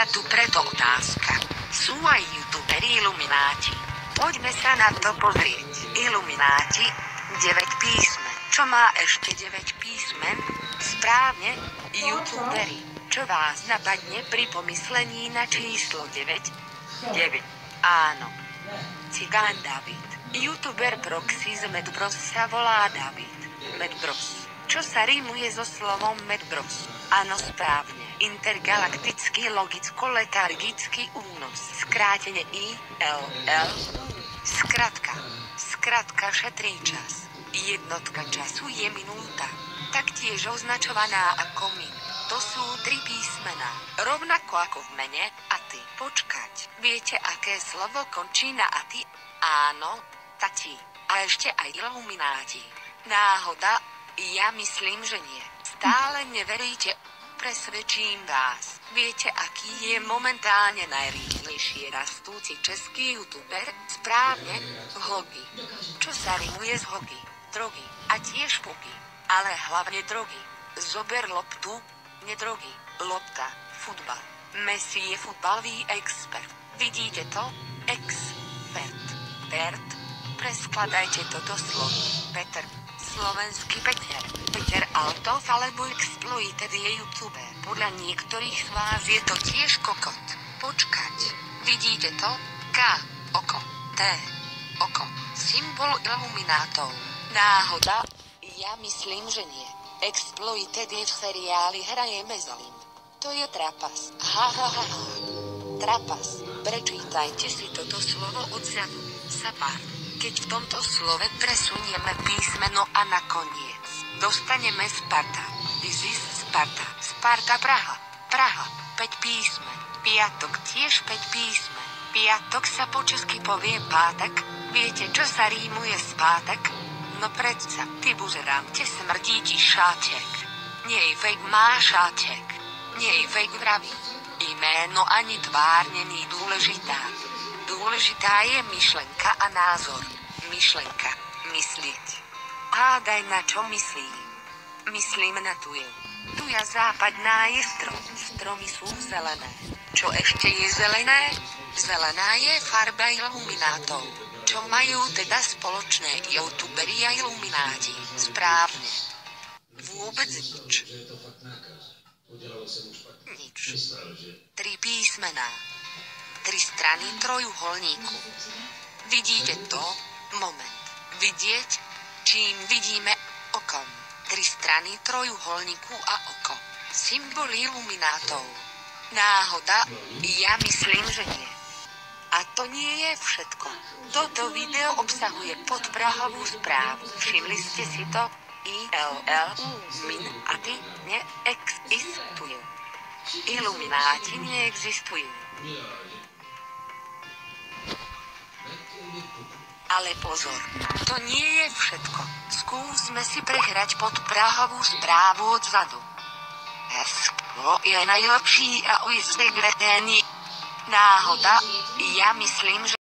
sa tu preto otázka. Sú aj youtuberi ilumináti? Poďme sa na to pozrieť. Ilumináti, 9 písmen. Čo má ešte 9 písmen? Správne, youtuberi. Čo vás napadne pri pomyslení na číslo 9? 9. Áno. Cigán David. Youtuber Proxy z Medbros sa volá David. Medbros. Čo sa rímuje so slovom Medbros? Áno, správne. Intergalaktický logicko-letargický únos. Skrátene ILL. Skratka šetrí čas. Jednotka času je minúta. Taktiež označovaná ako min. To sú 3 písmená. Rovnako ako v mene Aty. Počkať. Viete, aké slovo končí na Aty? Áno, tati. A ešte aj ilumináti. Náhoda? Ja myslím, že nie. Stále neveríte? Presvedčím vás. Viete, aký je momentálne najrýchlejšie rastúci český youtuber? Správne, Hogi. Čo sa rimuje z Hogi? Drogy. A tiež puky. Ale hlavne drogy. Zober loptu, nedrogy. Lopta, futbal. Messi je futbalový expert. Vidíte to? Expert. Pert. Preskladajte toto slovo. Peter. Slovenský Peter. Peter Altov alebo Exploited je youtuber. Podľa niektorých z vás je to tiež kokot. Počkať. Vidíte to? K. Oko. T. Oko. Symbol iluminátov. Náhoda? Ja myslím, že nie. Exploited je v seriáli Hraje Mezolin. To je trapas. Trapas. Prečítajte si toto slovo odzadu. Sapar. Keď v tomto slove presunieme písmeno a nakoniec dostaneme Sparta. This is Sparta. Sparta Praha. Praha. 5 písmen. Piatok tiež 5 písmen. Piatok sa po česky povie pátek. Viete, čo sa rímuje s pátek? No predsa, ty bužerám, te smrdí ti šátek. Nie fake má šátek. Nie fake vraví. Jméno ani tvár není dôležitá. Dôležitá je myšlenka a názor. Myšlenka. Myslieť. Hádaj, na čo myslím. Myslím na tuju. Tuja západná je strom. Stromy sú zelené. Čo ešte je zelené? Zelená je farba iluminátov. Čo majú teda spoločné youtuberi a ilumináti? Správne. Vôbec nič. Nič. 3 písmená. 3 strany trojuholníku. Vidíte to? Moment. Vidieť? Čím vidíme? Okom. 3 strany trojuholníku a oko. Symbol iluminátov. Náhoda? Ja myslím, že nie. A to nie je všetko. Toto video obsahuje podprahovú správu. Všimli ste si to? ILL, min a ty neexistujú. Ilumináti neexistujú. Ale pozor, to nie je všetko. Skúsme si prehrať podprahovú správu odzadu. Esko je najlepší a ujistý. Náhoda? Ja myslím, že